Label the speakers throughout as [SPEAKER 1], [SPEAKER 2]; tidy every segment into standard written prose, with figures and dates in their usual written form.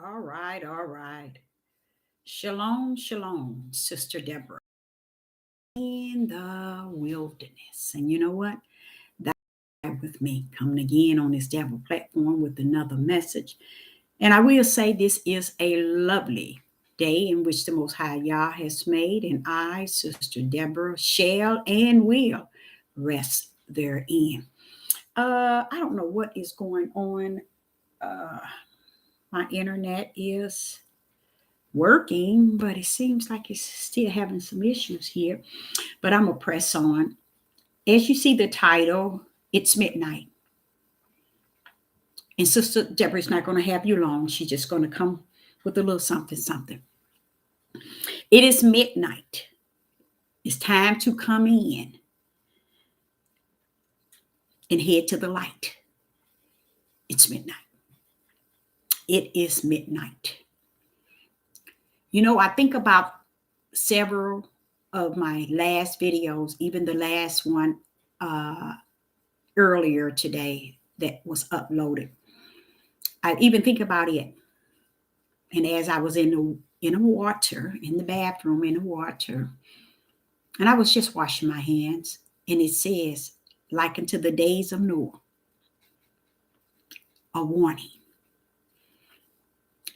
[SPEAKER 1] All right, all right. Shalom, shalom, Sister Deborah. In the wilderness. And you know what? That's with me coming again on this Devil platform with another message. And I will say this is a lovely day in which the Most High Yah has made, and I, Sister Deborah, shall and will rest therein. I don't know what is going on. Uh, my internet is working, but it seems like it's still having some issues here. But I'm going to press on. As you see the title, it's midnight. And Sister Deborah's not going to have you long. She's just going to come with a little something, something. It is midnight. It's time to come in and head to the light. It's midnight. It is midnight. You know, I think about several of my last videos, even the last one earlier today that was uploaded. I even think about it. And as I was in the water, in the bathroom, in the water, and I was just washing my hands, and it says, like unto the days of Noah, a warning.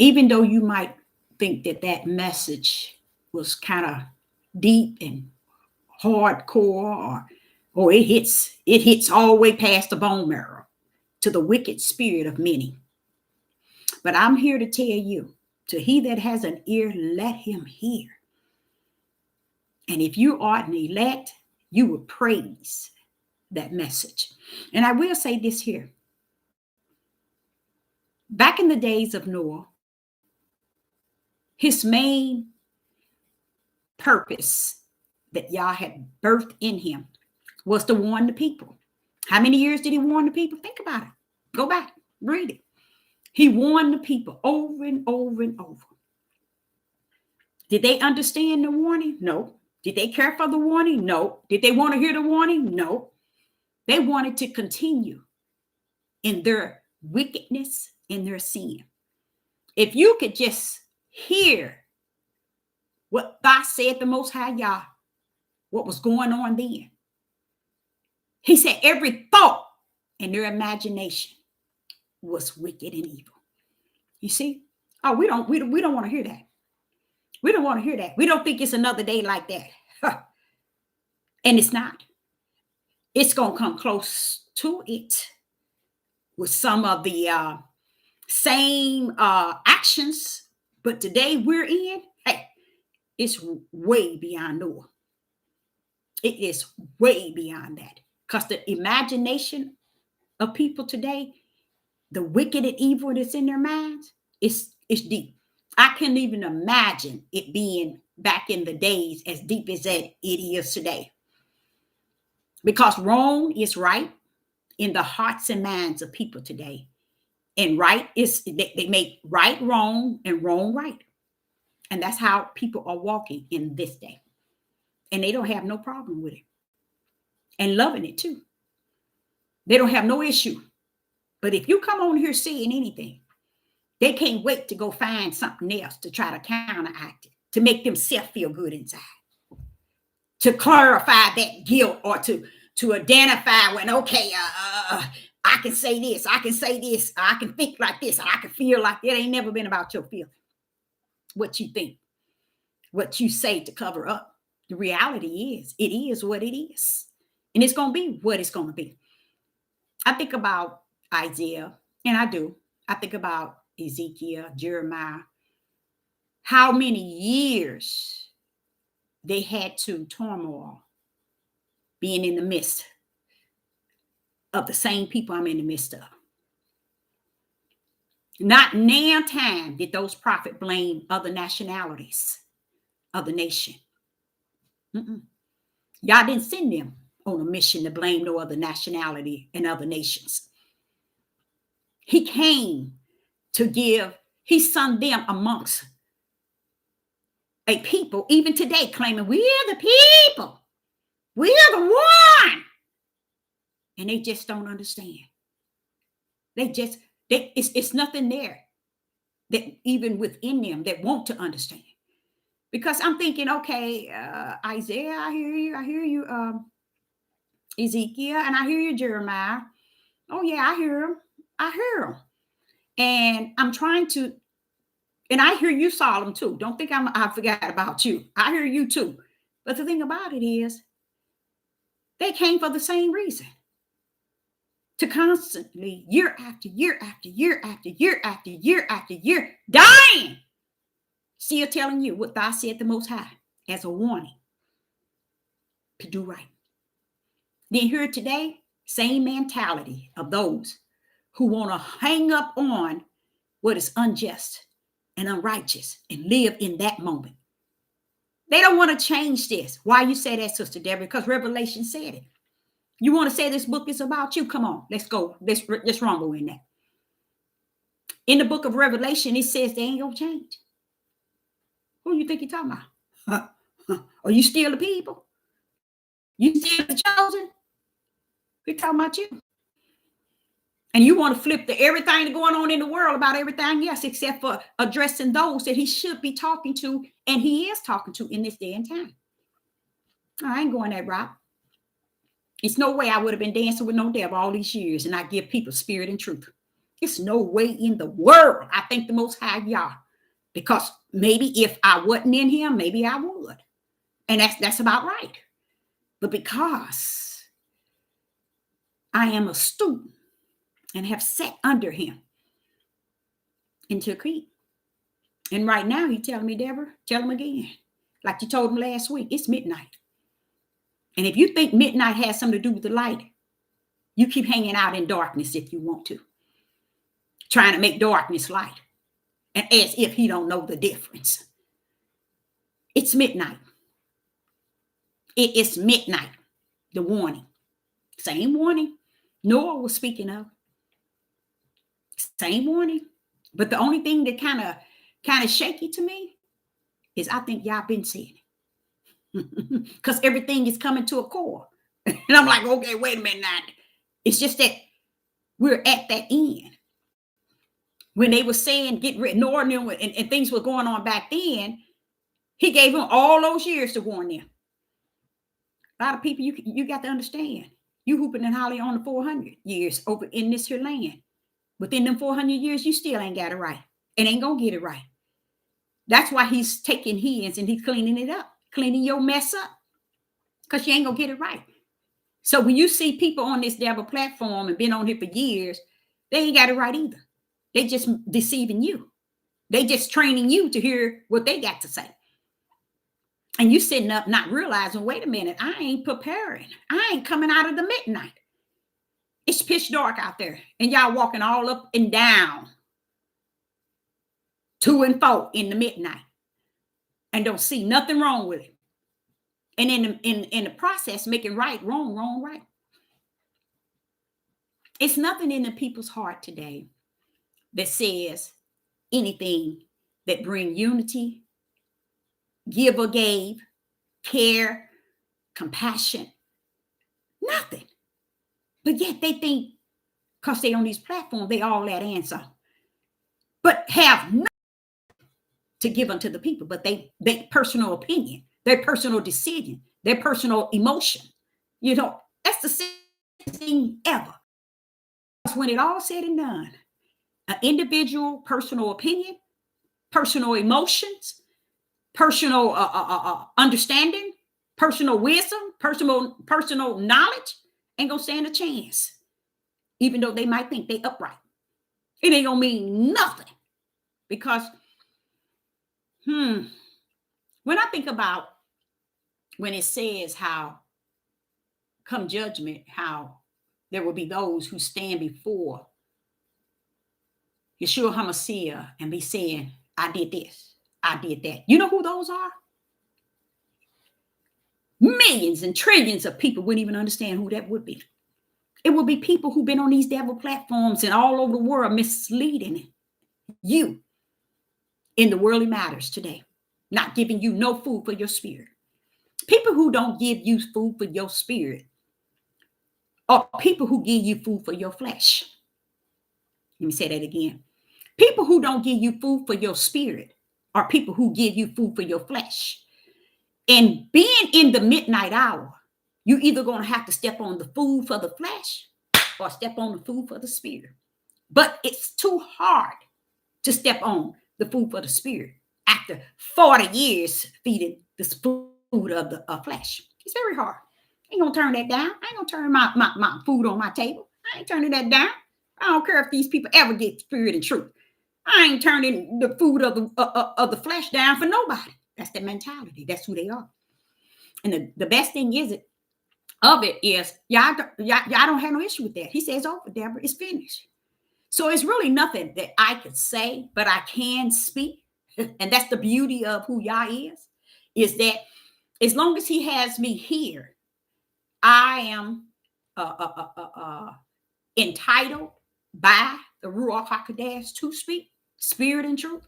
[SPEAKER 1] Even though you might think that that message was kind of deep and hardcore, or it hits all the way past the bone marrow to the wicked spirit of many. But I'm here to tell you, to he that has an ear, let him hear. And if you are an elect, you will praise that message. And I will say this here. Back in the days of Noah, his main purpose that Yah had birthed in him was to warn the people. How many years did he warn the people? Think about it. Go back, read it. He warned the people over and over and over. Did they understand the warning? No. Did they care for the warning? No. Did they want to hear the warning? No. They wanted to continue in their wickedness, in their sin. If you could just hear what God said, the Most High Yah, what was going on then. He said every thought in their imagination was wicked and evil. You see? Oh, we don't want to hear that. We don't want to hear that. We don't think it's another day like that. And it's not. It's going to come close to it with some of the same actions. But today we're in, hey, it's way beyond Noah. It is way beyond that. Because the imagination of people today, the wicked and evil that's in their minds, it's deep. I can't even imagine it being back in the days as deep as that it is today. Because wrong is right in the hearts and minds of people today. And right is, they make right wrong and wrong right. And that's how people are walking in this day. And they don't have no problem with it. And loving it too. They don't have no issue. But if you come on here saying anything, they can't wait to go find something else to try to counteract it, to make themselves feel good inside, to clarify that guilt, or to identify when, okay, I can say this, I can think like this, I can feel like it ain't never been about your feeling, what you think, what you say to cover up. The reality is, it is what it is. And it's going to be what it's going to be. I think about Isaiah, and I do. I think about Ezekiel, Jeremiah, how many years they had to turmoil being in the midst of the same people I'm in the midst of. Not now time did those prophets blame other nationalities of the nation. Y'all didn't send them on a mission to blame no other nationality and other nations. He came to give, he sent them amongst a people, even today, claiming we're the people. We're the one. And they just don't understand. It's nothing there. that even within them that want to understand. Because I'm thinking, okay, Isaiah, I hear you, Ezekiel, and I hear you, Jeremiah. Oh yeah, I hear him. I hear him. And I'm trying to, and I hear you, Solomon, too. Don't think I forgot about you. I hear you too. But the thing about it is, they came for the same reason. To constantly, year after year after year after year after year after year, dying. Still telling you what thou said the Most High as a warning to do right. Then here today, same mentality of those who want to hang up on what is unjust and unrighteous and live in that moment. They don't want to change this. Why you say that, Sister Deborah? Because Revelation said it. You want to say this book is about you? Come on, let's go. Let's rumble in that. In the book of Revelation, it says they ain't gonna change. Who you think you're talking about? Are you still the people? You still the chosen? We're talking about you. And you want to flip everything that's going on in the world about everything else except for addressing those that he should be talking to and he is talking to in this day and time. I ain't going that route. It's no way I would have been dancing with no devil all these years and I give people spirit and truth. It's no way in the world. I thank the Most High Yah. Because maybe if I wasn't in him, maybe I would. And that's about right. But because I am a student and have sat under him and took heed. And right now he's telling me, Deborah, tell him again. Like you told him last week, it's midnight. And if you think midnight has something to do with the light, you keep hanging out in darkness if you want to. Trying to make darkness light. And as if he don't know the difference. It's midnight. It is midnight. The warning. Same warning Noah was speaking of. Same warning. But the only thing that kind of shaky to me is I think y'all been saying it. Because everything is coming to a core. And I'm like, okay, wait a minute now. It's just that we're at that end. When they were saying get rid, Noah and things were going on back then, he gave them all those years to warn them. A lot of people, you got to understand. You hooping and hollering on the 400 years over in this here land. Within them 400 years, you still ain't got it right. And ain't going to get it right. That's why he's taking his and he's cleaning it up. Cleaning your mess up. Because you ain't going to get it right. So when you see people on this devil platform and been on here for years, they ain't got it right either. They just deceiving you. They just training you to hear what they got to say. And you sitting up not realizing, wait a minute, I ain't preparing. I ain't coming out of the midnight. It's pitch dark out there. And y'all walking all up and down. To and fro in the midnight. And don't see nothing wrong with it. And in the process, making right, wrong, right. It's nothing in the people's heart today that says anything that bring unity, give or gave, care, compassion, nothing. But yet they think, because they on these platforms, they all that and some. But have nothing to give unto the people, but they personal opinion, their personal decision, their personal emotion. You know, that's the same thing ever. Because when it all said and done, an individual personal opinion, personal emotions, personal understanding, personal wisdom, personal knowledge ain't gonna stand a chance. Even though they might think they upright. It ain't gonna mean nothing. Because when I think about when it says how come judgment, how there will be those who stand before Yeshua HaMashiach and be saying, I did this, I did that. You know who those are? Millions and trillions of people wouldn't even understand who that would be. It would be people who've been on these devil platforms and all over the world misleading you in the worldly matters today, not giving you no food for your spirit. People who don't give you food for your spirit are people who give you food for your flesh. Let me say that again. People who don't give you food for your spirit are people who give you food for your flesh. And being in the midnight hour, you're either going to have to step on the food for the flesh or step on the food for the spirit. But it's too hard to step on the food for the spirit after 40 years feeding this food of the flesh. It's very hard. I ain't gonna turn that down. I ain't gonna turn my food on my table. I ain't turning that down. I don't care if these people ever get spirit and truth. I ain't turning the food of the flesh down for nobody. That's their mentality. That's who they are. And the best thing is y'all don't have no issue with that. He says, "Over, Deborah, it's finished." So it's really nothing that I could say, but I can speak. And that's the beauty of who Yah is that as long as he has me here, I am entitled by the Ruach HaKodesh to speak spirit and truth.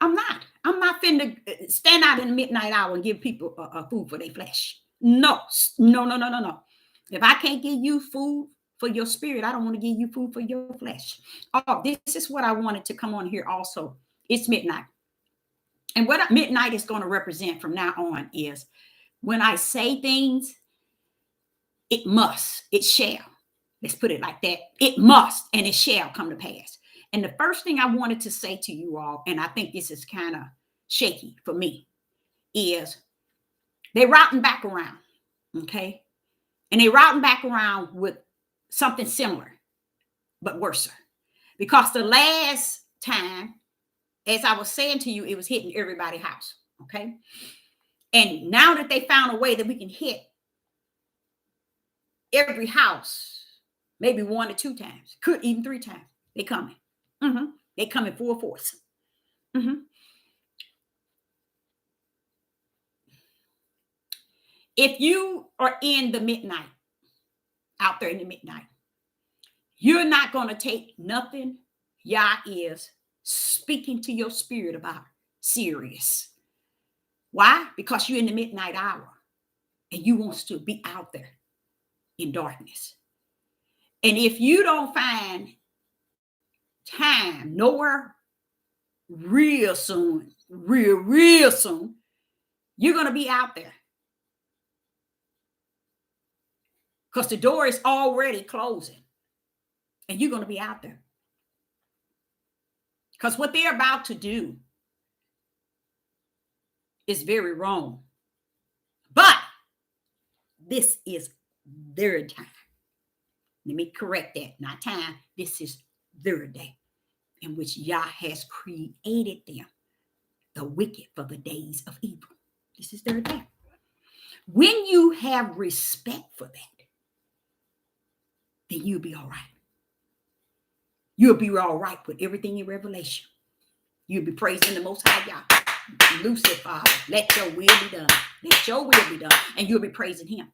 [SPEAKER 1] I'm not finna stand out in the midnight hour and give people food for their flesh. No. If I can't give you food for your spirit, I don't want to give you food for your flesh. Oh, this is what I wanted to come on here also. It's midnight. And what midnight is going to represent from now on is when I say things, it must, it shall. Let's put it like that. It must and it shall come to pass. And the first thing I wanted to say to you all, and I think this is kind of shaky for me, is they're routing back around, okay? And they're routing back around with something similar, but worse. Because the last time, as I was saying to you, it was hitting everybody's house, okay? And now that they found a way that we can hit every house, maybe 1 or 2 times, could even 3 times, they coming. They coming full force. If you are in the midnight, out there in the midnight, you're not going to take nothing Yah is speaking to your spirit about serious. Why? Because you're in the midnight hour and you want to be out there in darkness. And if you don't find time nowhere real soon, real soon, you're going to be out there. Because the door is already closing. And you're going to be out there. Because what they're about to do is very wrong. But this is their time. Let me correct that. Not time. This is their day in which Yah has created them, the wicked, for the days of evil. This is their day. When you have respect for that, then you'll be all right. You'll be all right with everything in Revelation. You'll be praising the Most High Yah. Lucifer, Father, let your will be done. Let your will be done. And you'll be praising him.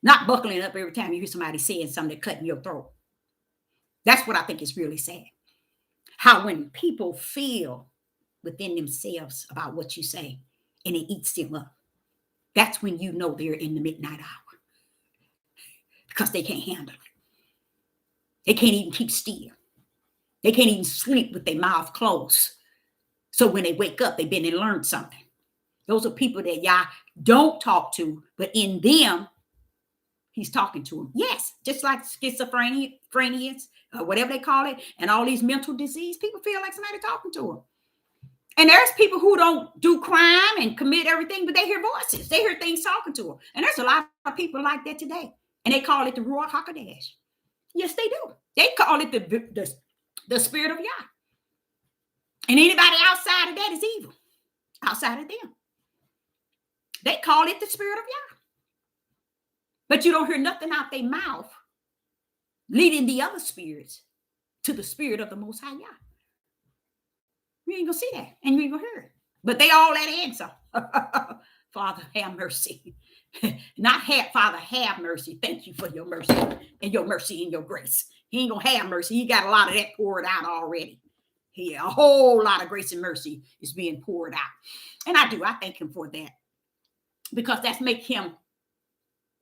[SPEAKER 1] Not buckling up every time you hear somebody saying something that's cutting your throat. That's what I think is really sad. How when people feel within themselves about what you say and it eats them up, that's when you know they're in the midnight hour. Because they can't handle it. They can't even keep still. They can't even sleep with their mouth closed. So when they wake up, they've been and learned something. Those are people that Yah don't talk to, but in them, he's talking to them. Yes, just like schizophrenia, whatever they call it, and all these mental disease, people feel like somebody talking to them. And there's people who don't do crime and commit everything, but they hear voices. They hear things talking to them. And there's a lot of people like that today. And they call it the Ruach HaKodesh. Yes, they do. They call it the spirit of Yah. And anybody outside of that is evil. Outside of them. They call it the spirit of Yah. But you don't hear nothing out their mouth leading the other spirits to the spirit of the Most High Yah. You ain't gonna see that, and you ain't gonna hear it. But they all that answer. Father, have mercy. Not Father, have mercy. Thank you for your mercy and your grace. He ain't gonna have mercy. He got a lot of that poured out already. Yeah, a whole lot of grace and mercy is being poured out. And I thank him for that. Because that makes him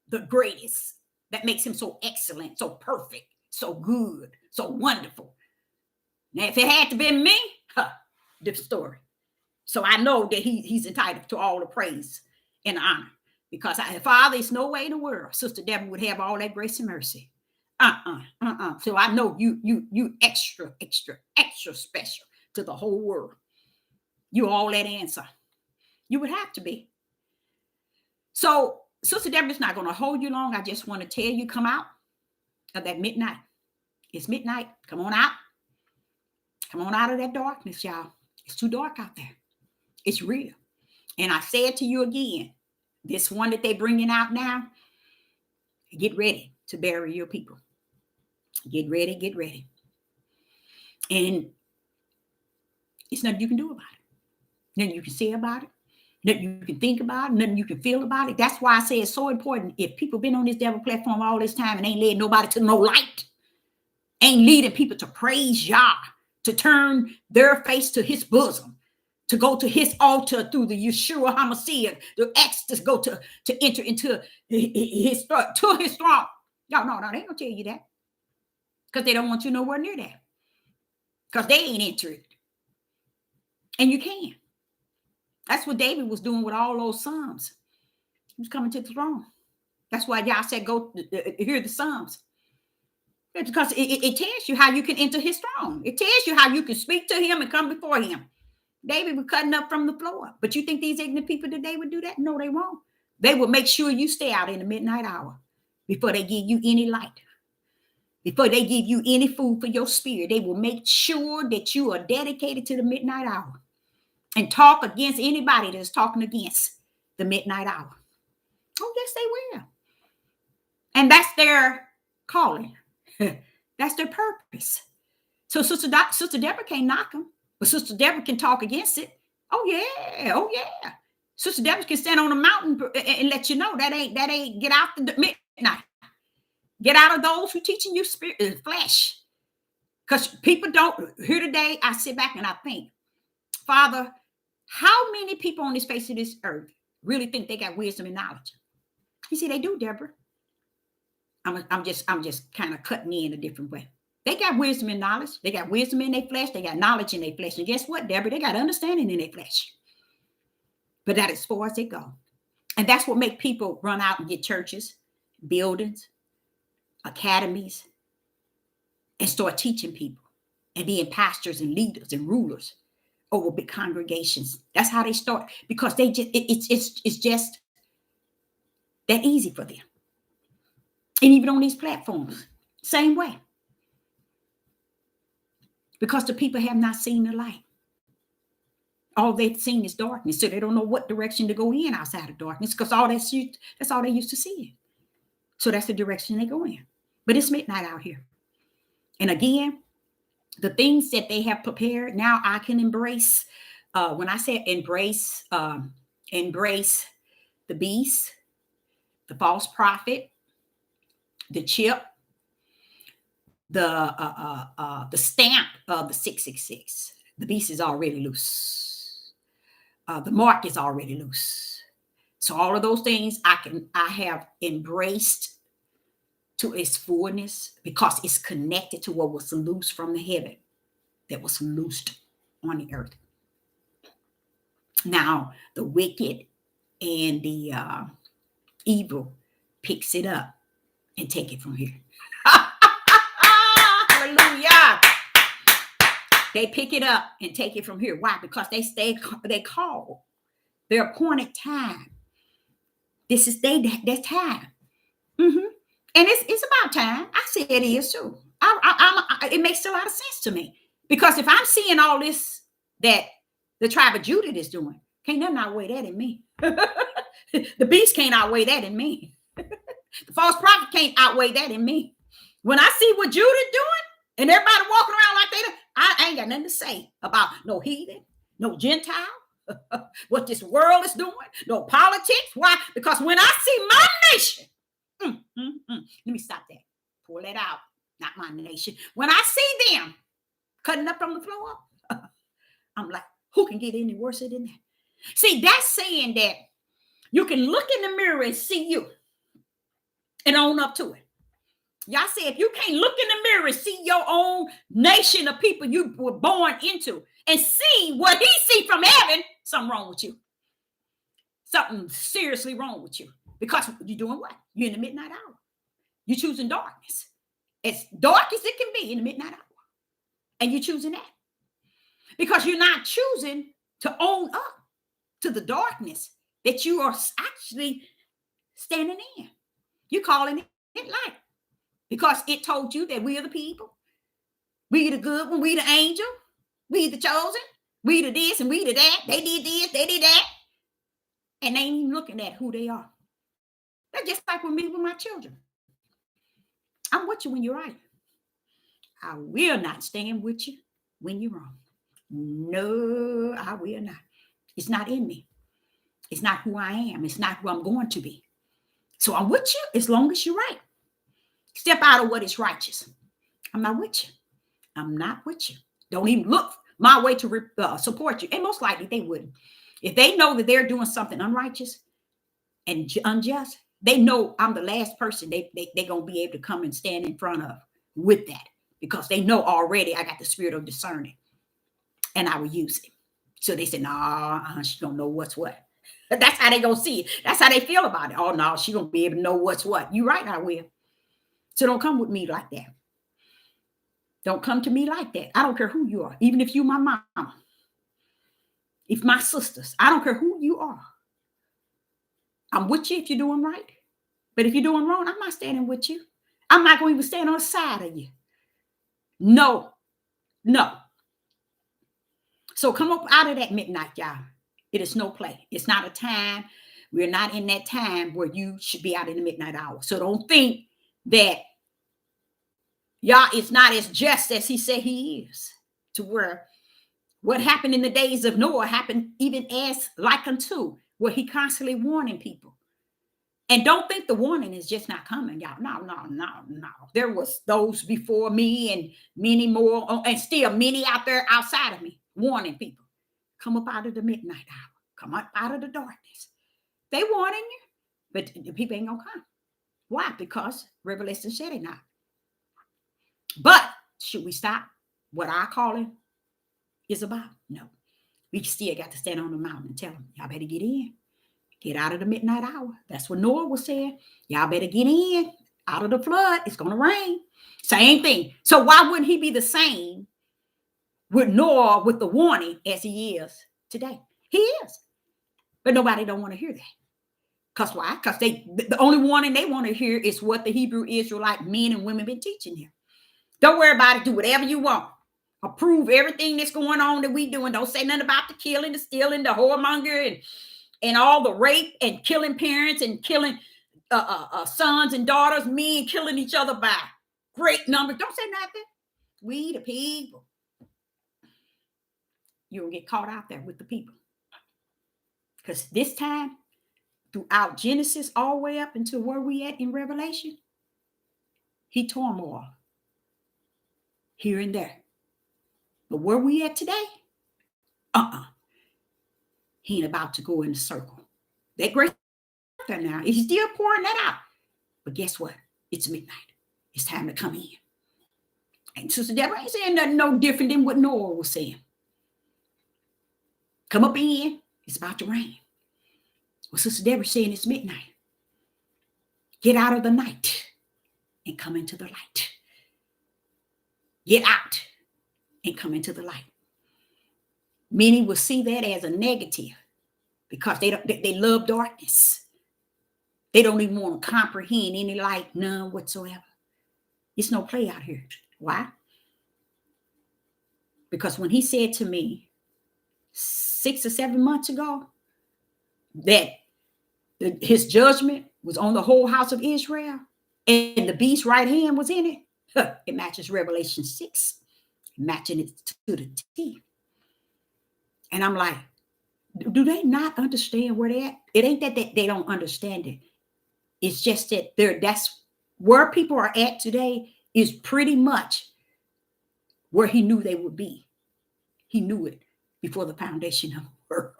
[SPEAKER 1] the greatest. That makes him so excellent, so perfect, so good, so wonderful. Now, if it had to been me, different story. So I know that he's entitled to all the praise and honor. Because Father, it's no way in the world Sister Deborah would have all that grace and mercy. So I know you extra special to the whole world. You all that answer. You would have to be. So Sister Deborah's not going to hold you long. I just want to tell you, come out of that midnight. It's midnight. Come on out. Come on out of that darkness, y'all. It's too dark out there. It's real. And I said to you again, this one that they're bringing out now, get ready to bury your people. Get ready, get ready. And it's nothing you can do about it. Nothing you can say about it. Nothing you can think about it. Nothing you can feel about it. That's why I say it's so important. If people been on this devil platform all this time and ain't led nobody to no light, ain't leading people to praise Yah, to turn their face to his bosom, to go to his altar through the Yeshua HaMashiach, the acts to go to enter into his throne. Y'all no, they don't tell you that. Because they don't want you nowhere near that. Because they ain't entered. And you can. That's what David was doing with all those Psalms. He was coming to the throne. That's why y'all said go hear the Psalms. Because it tells you how you can enter his throne. It tells you how you can speak to him and come before him. David was cutting up from the floor. But you think these ignorant people today would do that? No, they won't. They will make sure you stay out in the midnight hour before they give you any light. Before they give you any food for your spirit. They will make sure that you are dedicated to the midnight hour and talk against anybody that's talking against the midnight hour. Oh, yes, they will. And that's their calling. That's their purpose. So Sister Deborah can't knock them, but Sister Deborah can talk against it. Oh yeah. Sister Deborah can stand on a mountain and let you know that ain't get out the midnight. Get out of those who teaching you spirit, flesh. Because people don't. Here today, I sit back and I think, Father, how many people on this face of this earth really think they got wisdom and knowledge? You see, they do, Deborah. I'm just kind of cutting in a different way. They got wisdom and knowledge. They got wisdom in their flesh. They got knowledge in their flesh. And guess what, Deborah? They got understanding in their flesh. But that is as far as they go. And that's what make people run out and get churches, buildings, academies, and start teaching people and being pastors and leaders and rulers over big congregations. That's how they start, because they just it's just that easy for them. And even on these platforms, same way. Because the people have not seen the light. All they've seen is darkness, so they don't know what direction to go in outside of darkness, because that's all they used to see. So that's the direction they go in. But it's midnight out here. And again, the things that they have prepared, now I can embrace. When I say embrace the beast, the false prophet, the chip, the stamp of the 666. The beast is already loose. The mark is already loose. So all of those things I have embraced to its fullness, because it's connected to what was loose from the heaven that was loosed on the earth. Now the wicked and the evil picks it up and take it from here. Hallelujah. They pick it up and take it from here. Why? Because they call their appointed time. This is their time. And it's about time. I say it is too. It makes a lot of sense to me, because if I'm seeing all this that the tribe of Judah is doing, can't nothing outweigh that in me. The beast can't outweigh that in me. The false prophet can't outweigh that in me. When I see what Judah doing and everybody walking around like they, I ain't got nothing to say about no heathen, no Gentile, what this world is doing, no politics. Why? Because when I see my nation, let me stop that. Pull that out. Not my nation. When I see them cutting up from the floor, I'm like, who can get any worse than that? See, that's saying that you can look in the mirror and see you and own up to it. Y'all say if you can't look in the mirror and see your own nation of people you were born into and see what he see from heaven, something wrong with you. Something seriously wrong with you. Because you're doing what? You're in the midnight hour. You're choosing darkness. As dark as it can be in the midnight hour. And you're choosing that. Because you're not choosing to own up to the darkness that you are actually standing in. You're calling it light. Because it told you that we are the people. We the good one. We the angel. We the chosen. We the this and we the that. They did this. They did that. And they ain't even looking at who they are. That's just like with me with my children. I'm with you when you're right. I will not stand with you when you're wrong. No, I will not. It's not in me. It's not who I am. It's not who I'm going to be. So I'm with you as long as you're right. Step out of what is righteous. I'm not with you. I'm not with you. Don't even look my way to support you. And most likely they wouldn't. If they know that they're doing something unrighteous and unjust, they know I'm the last person they're going to be able to come and stand in front of with that. Because they know already I got the spirit of discerning. And I will use it. So they said, nah, she don't know what's what. That's how they going to see it. That's how they feel about it. Oh, no, she going to be able to know what's what. You're right, I will. So don't come with me like that. Don't come to me like that. I don't care who you are. Even if you my mama. If my sisters. I don't care who you are. I'm with you if you're doing right. But if you're doing wrong, I'm not standing with you. I'm not going to even stand on the side of you. No. No. So come up out of that midnight, y'all. It is no play. It's not a time. We're not in that time where you should be out in the midnight hour. So don't think that y'all is not as just as he said he is. To where what happened in the days of Noah happened even as like unto, where he constantly warning people. And don't think the warning is just not coming, y'all. No. There was those before me and many more, and still many out there outside of me warning people. Come up out of the midnight hour. Come up out of the darkness. They warning you, but the people ain't gonna come. Why? Because Revelation said it not. But should we stop what our calling is about? No. We still got to stand on the mountain and tell them, y'all better get in. Get out of the midnight hour. That's what Noah was saying. Y'all better get in. Out of the flood. It's going to rain. Same thing. So why wouldn't he be the same with Noah with the warning as he is today? He is. But nobody don't want to hear that. Because why? Because the only warning they want to hear is what the Hebrew Israelite men and women been teaching them. Don't worry about it. Do whatever you want. Approve everything that's going on that we doing. Don't say nothing about the killing, the stealing, the whoremonger, and all the rape and killing parents and killing sons and daughters, men killing each other by great numbers. Don't say nothing. We the people. You'll get caught out there with the people. Because this time, throughout Genesis, all the way up until where we at in Revelation, he turmoil here and there. But where we at today, he ain't about to go in a circle. That great there now. He's still pouring that out. But guess what? It's midnight. It's time to come in. And Sister Deborah ain't saying nothing no different than what Noah was saying. Come up in. It's about to rain. Well, Sister Deborah saying it's midnight. Get out of the night and come into the light. Get out and come into the light. Many will see that as a negative because they love darkness. They don't even want to comprehend any light, none whatsoever. It's no play out here. Why? Because when he said to me 6 or 7 months ago that his judgment was on the whole house of Israel and the beast's right hand was in it, it matches Revelation 6, matching it to the T. And I'm like, do they not understand where they're at? It ain't that they don't understand it. It's just that that's where people are at today is pretty much where he knew they would be. He knew it before the foundation of the world.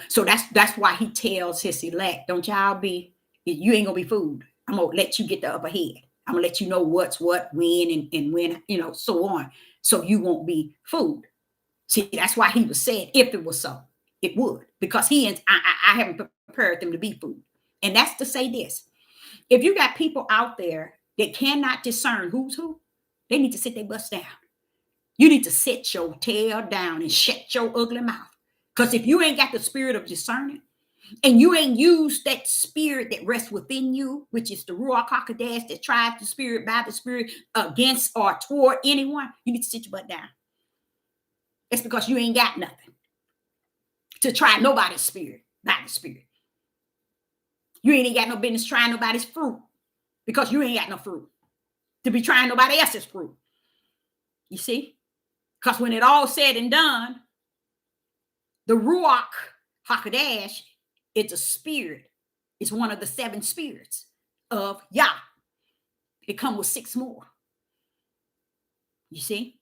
[SPEAKER 1] So that's why he tells his elect, don't y'all be, you ain't gonna be fooled. I'm gonna let you get the upper head. I'm going to let you know what's what, when, and when, so on. So you won't be fooled. See, that's why he was saying, if it was so, it would. Because I haven't prepared them to be fooled. And that's to say this. If you got people out there that cannot discern who's who, they need to sit their butts down. You need to sit your tail down and shut your ugly mouth. Because if you ain't got the spirit of discerning, and you ain't used that spirit that rests within you, which is the Ruach HaKodesh that tries the spirit by the spirit against or toward anyone, you need to sit your butt down. It's because you ain't got nothing to try nobody's spirit by the spirit. You ain't got no business trying nobody's fruit because you ain't got no fruit to be trying nobody else's fruit. You see? Because when it all said and done, the Ruach HaKodesh, it's a spirit. It's one of the 7 spirits of Yah. It comes with 6 more. You see?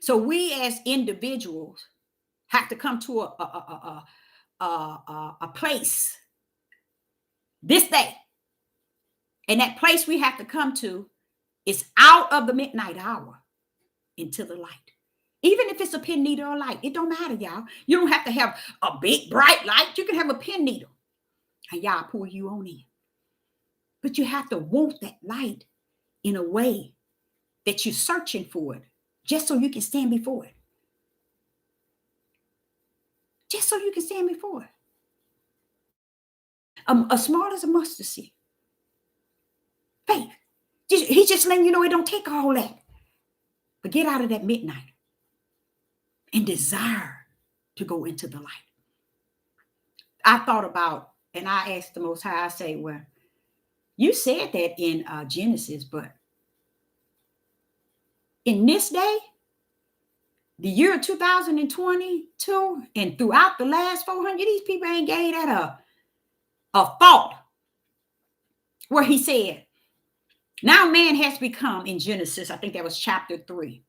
[SPEAKER 1] So we as individuals have to come to a place this day. And that place we have to come to is out of the midnight hour into the light. Even if it's a pin needle or light, it don't matter, y'all. You don't have to have a big bright light. You can have a pin needle and y'all pull you on in. But you have to want that light in a way that you're searching for it, just so you can stand before it. Just so you can stand before it. As small as a mustard seed. Faith. He's just letting you know it don't take all that. But get out of that midnight and desire to go into the light. I thought about, and I asked the Most High, I say, well, you said that in Genesis, but in this day, the year 2022, and throughout the last 400, these people ain't gave that a thought. Where he said, now man has become, in Genesis, I think that was chapter 3.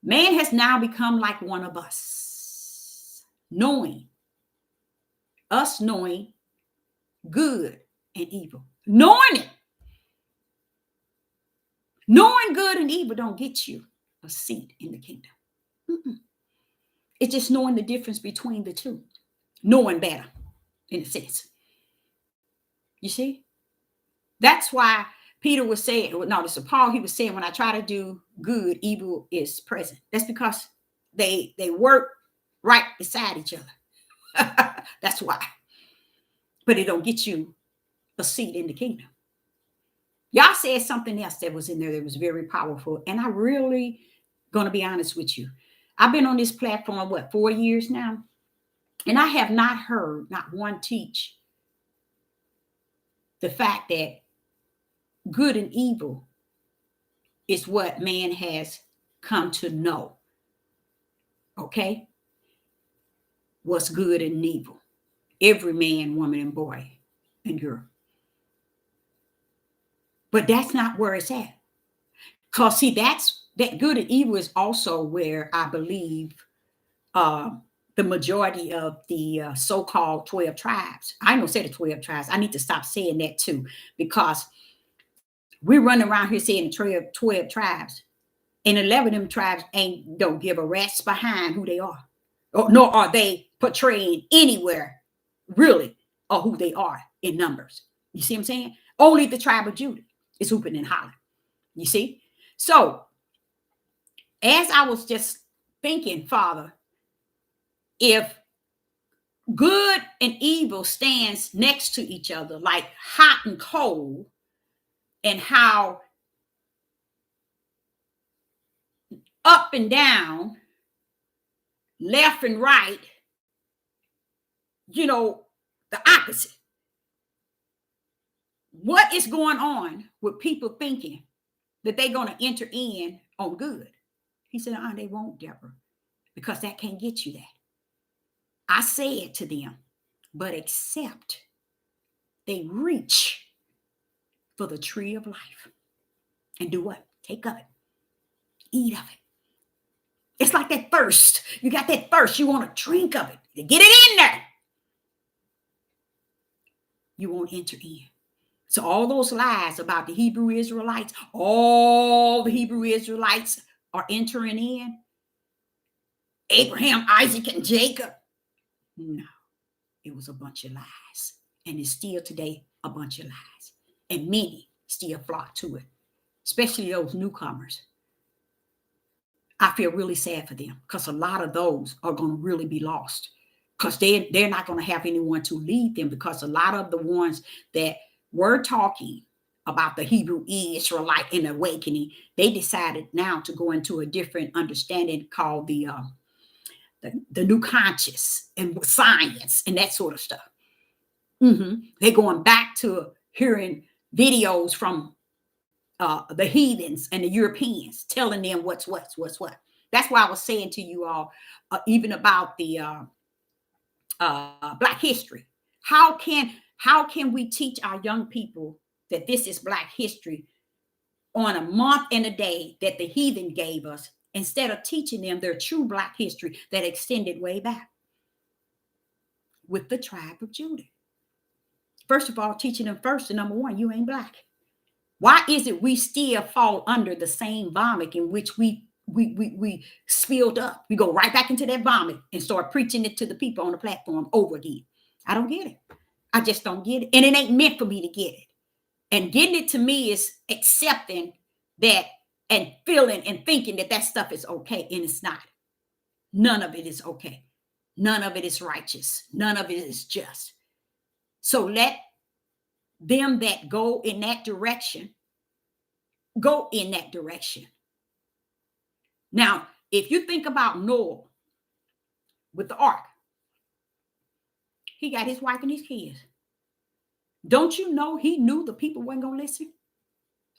[SPEAKER 1] Man has now become like one of us, knowing good and evil. Knowing it. Knowing good and evil don't get you a seat in the kingdom. It's just knowing the difference between the two. Knowing better, in a sense. You see? That's why Peter was saying, no, this is Paul, he was saying, when I try to do good, evil is present. That's because they work right beside each other. That's why. But it don't get you a seat in the kingdom. Y'all said something else that was in there that was very powerful. And I really going to be honest with you. I've been on this platform, 4 years now? And I have not heard not one teach the fact that good and evil is what man has come to know. Okay? What's good and evil. Every man, woman, and boy and girl. But that's not where it's at. Because see, that good and evil is also where I believe the majority of the so-called 12 tribes. I don't say the 12 tribes. I need to stop saying that too, because we're running around here saying 12 tribes, and 11 of them tribes don't give a rat's behind who they are, nor are they portraying anywhere really or who they are in numbers. You see what I'm saying? Only the tribe of Judah is hooping and hollering. You see? So, as I was just thinking, Father, if good and evil stands next to each other like hot and cold, and how up and down, left and right, the opposite. What is going on with people thinking that they're going to enter in on good? He said, they won't, Deborah, because that can't get you that. I said to them, but except they reach for the tree of life and do what? Take of it. Eat of it. It's like that thirst. You got that thirst. You want to drink of it. Get it in there. You won't enter in. So all those lies about the Hebrew Israelites, all the Hebrew Israelites are entering in. Abraham, Isaac, and Jacob. No, it was a bunch of lies. And it's still today a bunch of lies. And many still flock to it, especially those newcomers. I feel really sad for them because a lot of those are going to really be lost because they're not going to have anyone to lead them, because a lot of the ones that were talking about the Hebrew Israelite and awakening, they decided now to go into a different understanding called the new conscious and science and that sort of stuff. They're going back to hearing videos from the heathens and the Europeans telling them what's what. That's why I was saying to you all, even about the Black history. How can we teach our young people that this is Black history on a month and a day that the heathen gave us, instead of teaching them their true Black history that extended way back with the tribe of Judah? First of all, teaching them first, and number one, you ain't Black. Why is it we still fall under the same vomit in which we spilled up? We go right back into that vomit and start preaching it to the people on the platform over again. I don't get it. I just don't get it. And it ain't meant for me to get it. And getting it to me is accepting that and feeling and thinking that that stuff is okay. And it's not. None of it is okay. None of it is righteous. None of it is just. So let them that go in that direction, go in that direction. Now, if you think about Noah with the ark, he got his wife and his kids. Don't you know he knew the people weren't going to listen?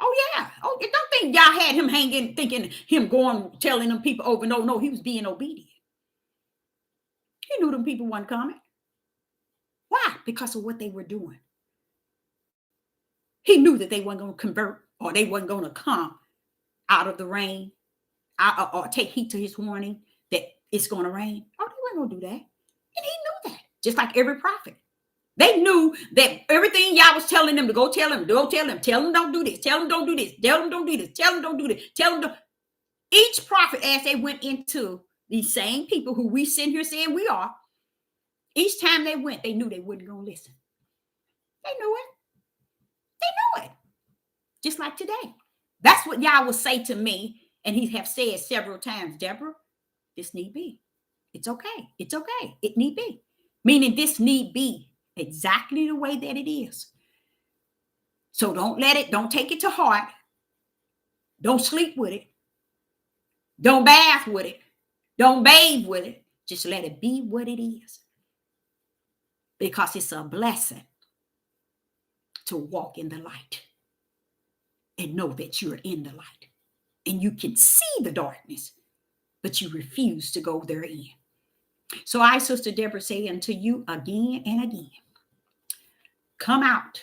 [SPEAKER 1] Oh, yeah. Oh, don't think y'all had him hanging, thinking him going, telling them people over. No, he was being obedient. He knew them people weren't coming. Why? Because of what they were doing. He knew that they weren't going to convert, or they weren't going to come out of the rain, or take heed to his warning that it's going to rain. Oh, they weren't going to do that. And he knew that, just like every prophet. They knew that everything y'all was telling them to go tell them, tell them don't do this, tell them don't do this, tell them don't do this, tell them don't do this, tell them don't. Each prophet, as they went into these same people who we sit here saying we are, each time they went, they knew they wasn't going to listen. They knew it. They knew it. Just like today. That's what y'all will say to me, and he have said several times, Deborah, this need be. It's okay. It's okay. It need be. Meaning this need be exactly the way that it is. So don't take it to heart. Don't sleep with it. Don't bath with it. Don't bathe with it. Just let it be what it is. Because it's a blessing to walk in the light and know that you're in the light. And you can see the darkness, but you refuse to go therein. So I, Sister Deborah, say unto you again and again, come out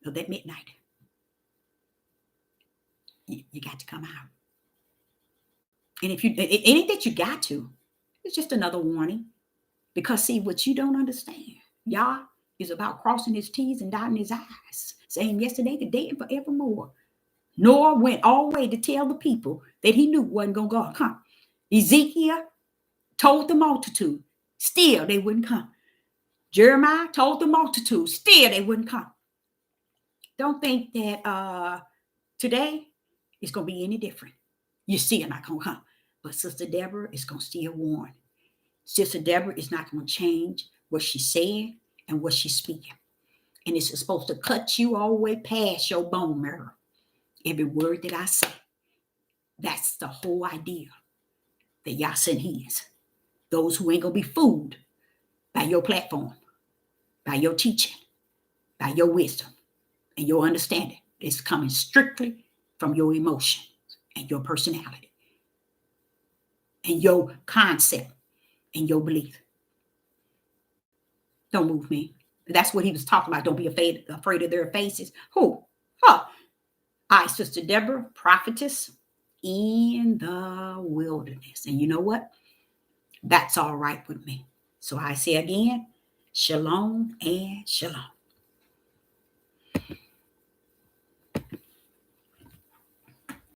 [SPEAKER 1] of that midnight. You got to come out. And if it ain't that you got to, it's just another warning. Because see, what you don't understand, Yah is about crossing his T's and dotting his I's, saying yesterday, today, and forevermore. Noah went all the way to tell the people that he knew wasn't going to come. Ezekiel told the multitude, still they wouldn't come. Jeremiah told the multitude, still they wouldn't come. Don't think that today it's going to be any different. You're still not going to come. But Sister Deborah is going to still warn. Sister Deborah is not going to change what she's saying and what she's speaking. And it's supposed to cut you all the way past your bone marrow. Every word that I say. That's the whole idea that y'all sent his. Those who ain't going to be fooled by your platform, by your teaching, by your wisdom, and your understanding. It's coming strictly from your emotions and your personality and your concept and your belief. Don't move me. That's what he was talking about. Don't be afraid of their faces. Who? Huh. I, Sister Deborah, prophetess in the wilderness. And you know what? That's all right with me. So I say again, shalom and shalom.